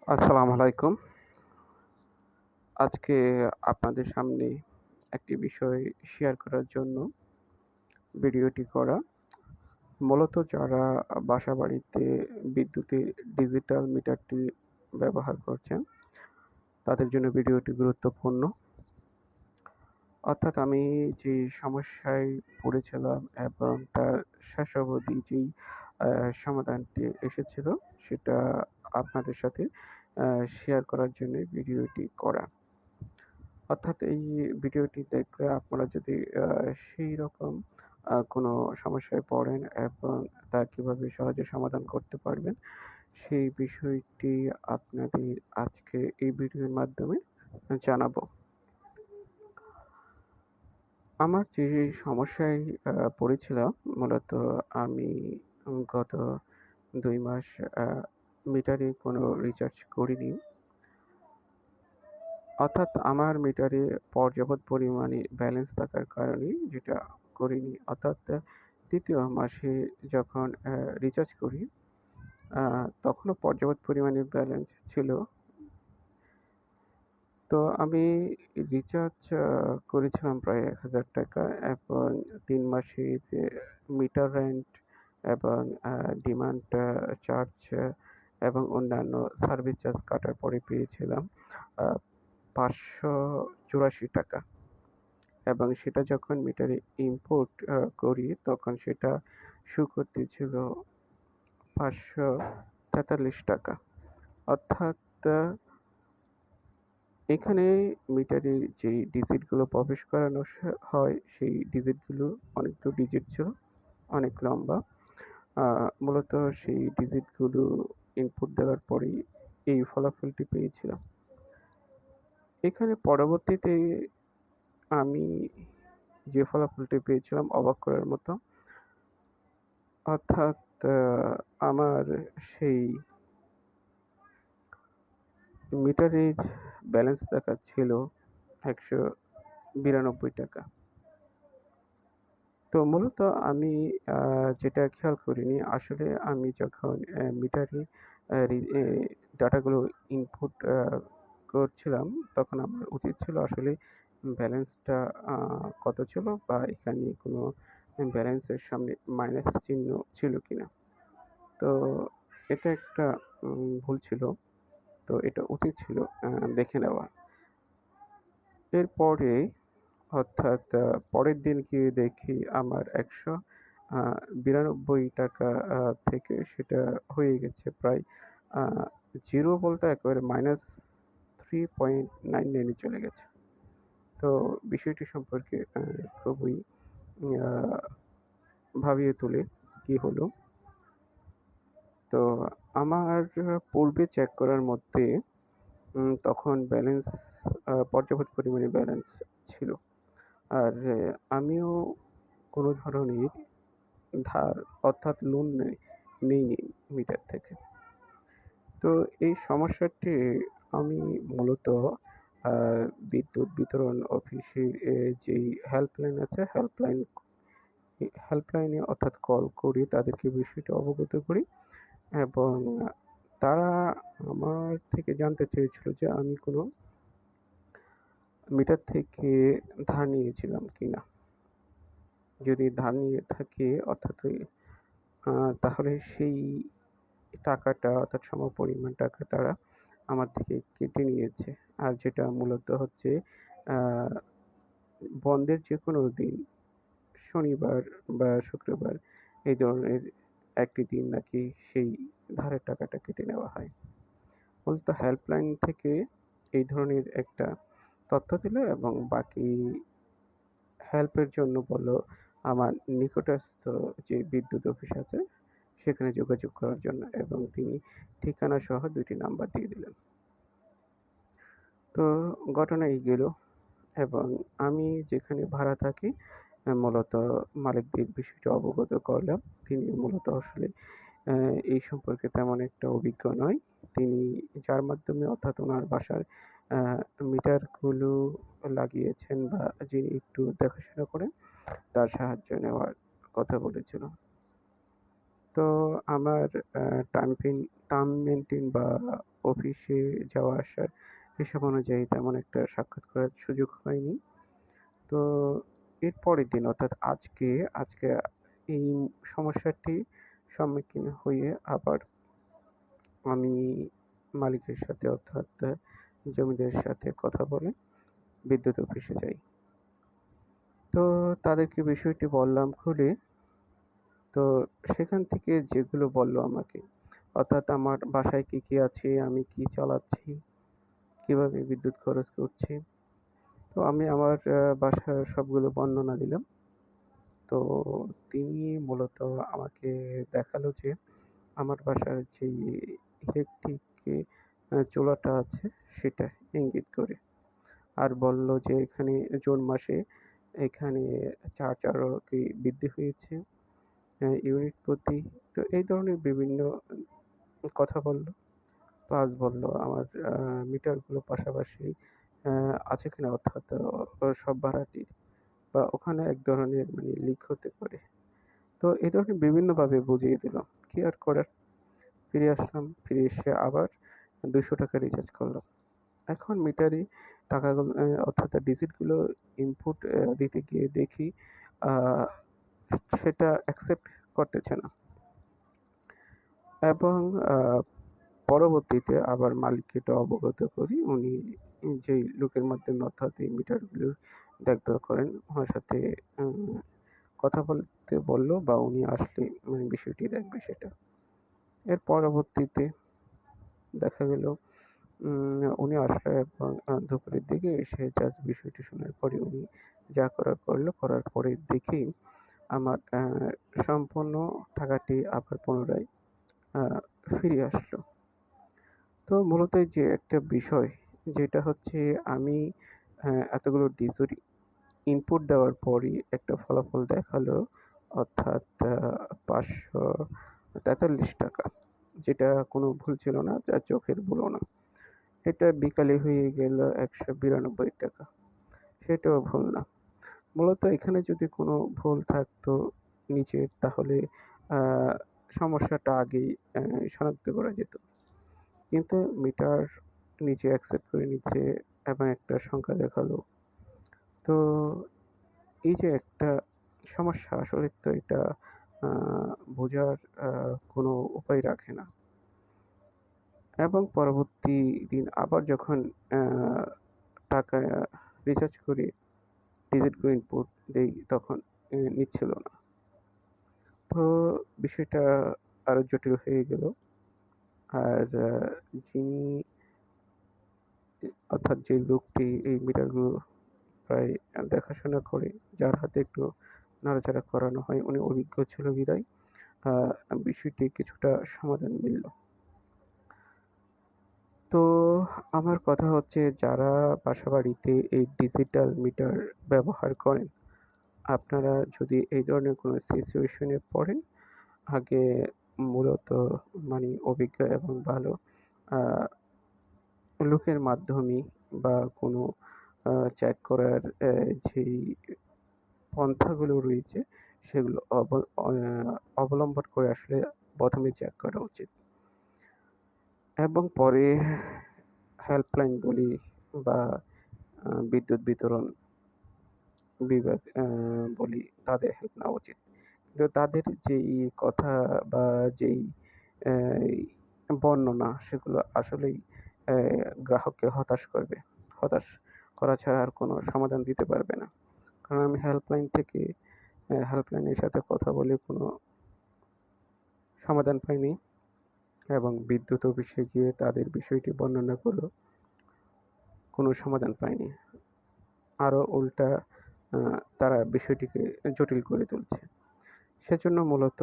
আসসালামু আলাইকুম। আজকে আপনাদের সামনে একটি বিষয় শেয়ার করার জন্য ভিডিওটি করা। মূলত যারা বাসাবাড়িতে বিদ্যুতের ডিজিটাল মিটারটি ব্যবহার করছেন, তাদের জন্য ভিডিওটি গুরুত্বপূর্ণ। অর্থাৎ আমি যে সমস্যায় পড়েছিলাম এবং তার শেষ অবধি যেই সমাধানটি এসেছিল, সেটা আপনাদের সাথে শেয়ার করার জন্যই ভিডিওটি করা। অর্থাৎ এই ভিডিওটি দেখলে আপনারা যদি সেইরকম কোনো সমস্যায় পড়েন এবং তা কিভাবে সহজে সমাধান করতে পারবেন, সেই বিষয়টি আপনাদের আজকে এই ভিডিওর মাধ্যমে জানাবো। আমার যে সমস্যায় পড়েছিলাম, মূলত আমি গত ২ মাস আ মিটারে কোনো রিচার্জ করিনি। অর্থাৎ আমার মিটারে পর্যাপ্ত পরিমাণে ব্যালেন্স থাকার কারণে যেটা করিনি। অর্থাৎ ২য় মাসে যখন রিচার্জ করি, আ তখনও পর্যাপ্ত পরিমাণে ব্যালেন্স ছিল। তো আমি রিচার্জ করেছিলাম প্রায় ৳১,০০০ এবং ৩ মাসের মিটার রেন্ট এবং ডিমান্ড চার্জ এবং অন্যান্য সার্ভিস চার্জ কাটার পরে পেয়েছিলাম আ ৳৫৮৪ এবং সেটা যখন মিটারে ইনপুট করি, তখন সেটা শো করতেছিল ৳৫৪৩। অর্থাৎ আ এখানে মিটারে যে ডিজিটগুলো প্রবেশ করানো হয়, সেই ডিজিটগুলো অনেকগুলো ডিজিট ছিল, অনেক লম্বা। আ মূলত সেই ডিজিটগুলো ইনপুট দেওয়ার পরেই এই ফলাফলটি পেয়েছিলাম। এখানে পরবর্তীতে আমি যে ফলাফলটি পেয়েছিলাম অবাক করার মতো। অর্থাৎ আ আমার সেই মিটারের ব্যালেন্স দেখাচ্ছিল ৳১৯২ তো মূলত আমি আ যেটা খেয়াল করিনি, আসলে আমি যখন মিটারে আ রি এ ডাটাগুলো ইনপুট করছিলাম, তখন আমার উচিত ছিল আসলে ব্যালেন্সটা আ কত ছিল বা এখানে কোনো ব্যালেন্সের সামনে মাইনাস চিহ্ন ছিল কিনা। তো এটা একটা ভুল ছিল। তো এটা উচিত ছিল দেখে নেওয়া। এরপরে অর্থাৎ পরের দিন গিয়ে দেখি আমার ৳১৯২ আ থেকে সেটা হয়ে গেছে প্রায় আ 0 বলতে একেবারে -3.99 এ চলে গেছে। তো বিষয়টি সম্পর্কে খুবই আ ভাবিয়ে তোলে কি হলো। তো আমার পূর্বে চেক করার মধ্যে তখন ব্যালেন্স পর্যাপ্ত পরিমাণে ব্যালেন্স ছিল। আর আমিও কোনো ধরনের ধার অর্থাৎ লোন নেইনি মিটার থেকে। তো এই সমস্যাটি আমি মূলত আ বিদ্যুৎ বিতরণ অফিসের যেই হেল্পলাইন আছে, হেল্পলাইনে অর্থাৎ কল করে তাদেরকে বিষয়টা অবগত করি এবং তারা আমার থেকে জানতে চেয়েছিল যে আমি কোনো মিটার থেকে ধার নিয়েছিলাম কিনা? যদি ধার নিয়ে থাকি অর্থাৎ ওই আ তাহলে সেই টাকাটা অর্থাৎ সমপরিমাণ টাকা তারা আমার থেকে কেটে নিয়েছে। আর যেটা মূলত হচ্ছে আ বন্ধের যেকোনো দিন শনিবার বা শুক্রবার এই ধরনের একটি দিন নাকি সেই ধারের টাকাটা কেটে নেওয়া হয়। মূলত হেল্পলাইন থেকে এই ধরনের একটা তথ্য দিল এবং বাকি হেল্পের জন্য বলল আমার নিকটস্থ যে বিদ্যুৎ অফিস আছে সেখানে যোগাযোগ করার জন্য এবং তিনি ঠিকানা সহ ২ টি নাম্বার দিয়ে দিলেন। তো ঘটনা এই গেল এবং আমি যেখানে ভাড়া থাকি মূলত মালিকদের বিষয়টি অবগত করলাম। তিনি মূলত আসলে অ্যা এই সম্পর্কে তেমন একটা অভিজ্ঞ নয়। তিনি যার মাধ্যমে অর্থাৎ উনার বাসার অ্যা মিটারগুলো লাগিয়েছেন বা যিনি একটু দেখাশোনা করেন, তার সাহায্য নেওয়ার কথা বলেছিল। তো আমার টার্ম মেইনটেইন বা অফিসে যাওয়া আসার হিসাব অনুযায়ী তেমন একটা সাক্ষাৎ করার সুযোগ হয়নি। তো এর পরের দিন অর্থাৎ আজকে এই সমস্যাটির সম্মুখীন হয়ে আবার আমি মালিকের সাথে অর্থাৎ জমিদারের সাথে কথা বলে বিদ্যুৎ অফিসে যাই। তো তাদেরকে বিষয়টি বললাম খুলে। তো সেখান থেকে যেগুলো বলল আমাকে, অর্থাৎ আমার বাসায় কি কি আছে, আমি কি চালাচ্ছি, কিভাবে বিদ্যুৎ খরচ করছি। তো আমি আমার বাসার সবগুলো বর্ণনা দিলাম। তো তিনি মূলত আমাকে দেখালো যে আমার বাসার যেই ইলেকট্রিক চুলাটা আছে সেটা ইঙ্গিত করে। আর বলল যে এখানে জুন মাসে এখানে চার্জ আরো কি বৃদ্ধি হয়েছে ইউনিট প্রতি। তো এই ধরনের বিভিন্ন কথা বলল। প্লাস বলল আমার মিটারগুলো পাশাপাশি আছে কিনা, অর্থাৎ সব ভাড়াটির বা ওখানে এক ধরনের মানে লিক হতে পারে। তো এই ধরনের বিভিন্নভাবে বুঝিয়ে দিল। কি আর করার, ফিরে আসলাম। ফিরে এসে আবার ৳200 রিচার্জ করলাম। এখন মিটারে টাকাগুলো অর্থাৎ ডিজিটগুলো ইনপুট দিতে গিয়ে দেখি আ সেটা অ্যাকসেপ্ট করতেছে না। এবং আ পরবর্তীতে আবার মালিককে এটা অবগত করি। উনি যেই লোকের মাধ্যমে অর্থাৎ এই মিটারগুলো দেখভাল করেন, ওনার সাথে উম কথা বলতে বলল বা উনি আসলে মানে বিষয়টি দেখবে সেটা। এর পরবর্তীতে দেখা গেল উনি আসলো এবং দুপুরের দিকে এসে জাস্ট বিষয়টি শোনার পরে উনি যা করার করল। করার পরে দেখি আমার সম্পূর্ণ টাকাটি আবার পুনরায় আ ফিরে আসলো। তো মূলত এই যে একটা বিষয় যেটা হচ্ছে আমি এতগুলো ডিজিট ইনপুট দেওয়ার পরই একটা ফলাফল দেখালো, অর্থাৎ ৳৫৪৩, যেটা কোনো ভুল ছিল না, যা চোখের ভুলও না। এটা বিকালে হয়ে গেল ৳১৯২ সেটাও ভুল না। মূলত এখানে যদি কোনো ভুল থাকতো নিচের, তাহলে আ সমস্যাটা আগেই শনাক্ত করা যেত। কিন্তু মিটার নিচে অ্যাকসেপ্ট করে নিচ্ছে এবং একটা সংখ্যা দেখালো। তো এই যে একটা সমস্যা, আসলে তো এটা আ বোঝার কোনো উপায় রাখে না। এবং পরবর্তী দিন আবার যখন আ টাকা রিচার্জ করি, ডিজিটগুলো ইনপুট দেই, তখন নিচ্ছিল না। তো বিষয়টা আরো জটিল হয়ে গেল। আর যিনি অর্থাৎ যে লোকটি এই মিটারগুলো প্রায় দেখাশোনা করে, যার হাতে একটু নাড়াচাড়া করানো হয়, উনি অভিজ্ঞ ছিল বিধায় আ বিষয়টি কিছুটা সমাধান মিলল। তো আমার কথা হচ্ছে, যারা বাসাবাড়িতে এই ডিজিটাল মিটার ব্যবহার করেন, আপনারা যদি এই ধরনের কোনো সিচুয়েশন এ পড়েন, আগে মূলত মানে অভিজ্ঞ এবং ভালো আ লোকের মাধ্যমে বা কোনো চেক করার যেই পন্থাগুলো রয়েছে সেগুলো অবলম্বন করে আসলে ১ম এ চেক করা উচিত। এবং পরে হেল্পলাইন বলি বা বিদ্যুৎ বিতরণ বিভাগ বলি, তাদের হেল্প নেওয়া উচিত। কিন্তু তাদের যেই কথা বা যেই বর্ণনা, সেগুলো আসলেই গ্রাহককে হতাশ করবে। হতাশ করা ছাড়া আর কোনো সমাধান দিতে পারবে না। কারণ আমি হেল্পলাইনের সাথে কথা বলে কোনো সমাধান পাইনি এবং বিদ্যুৎ অফিসে গিয়ে তাদের বিষয়টি বর্ণনা করেও কোনো সমাধান পাইনি। আরো উল্টা আ তারা বিষয়টিকে জটিল করে তুলছে। সেজন্য মূলত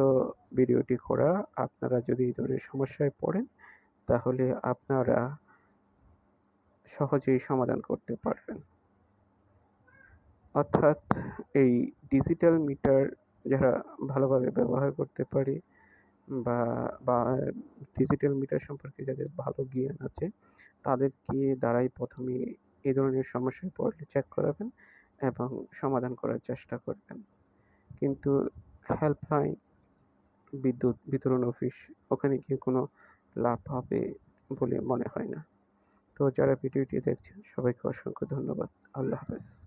ভিডিওটি করা। আপনারা যদি এই ধরনের সমস্যায় পড়েন, তাহলে আপনারা সহজেই সমাধান করতে পারবেন। অর্থাৎ এই ডিজিটাল মিটার যারা ভালোভাবে ব্যবহার করতে পারে বা বা ডিজিটাল মিটার সম্পর্কে যাদের ভালো জ্ঞান আছে, তাদেরকে দ্বারাই ১ম এ এ ধরনের সমস্যায় পড়লে চেক করাবেন এবং সমাধান করার চেষ্টা করবেন। কিন্তু হেল্পলাইন বিদ্যুৎ বিতরণ অফিস, ওখানে গিয়ে কোনো লাভ হবে বলে মনে হয় না। তো যারা ভিডিওটি দেখছেন সবাইকে অসংখ্য ধন্যবাদ। আল্লাহ হাফেজ।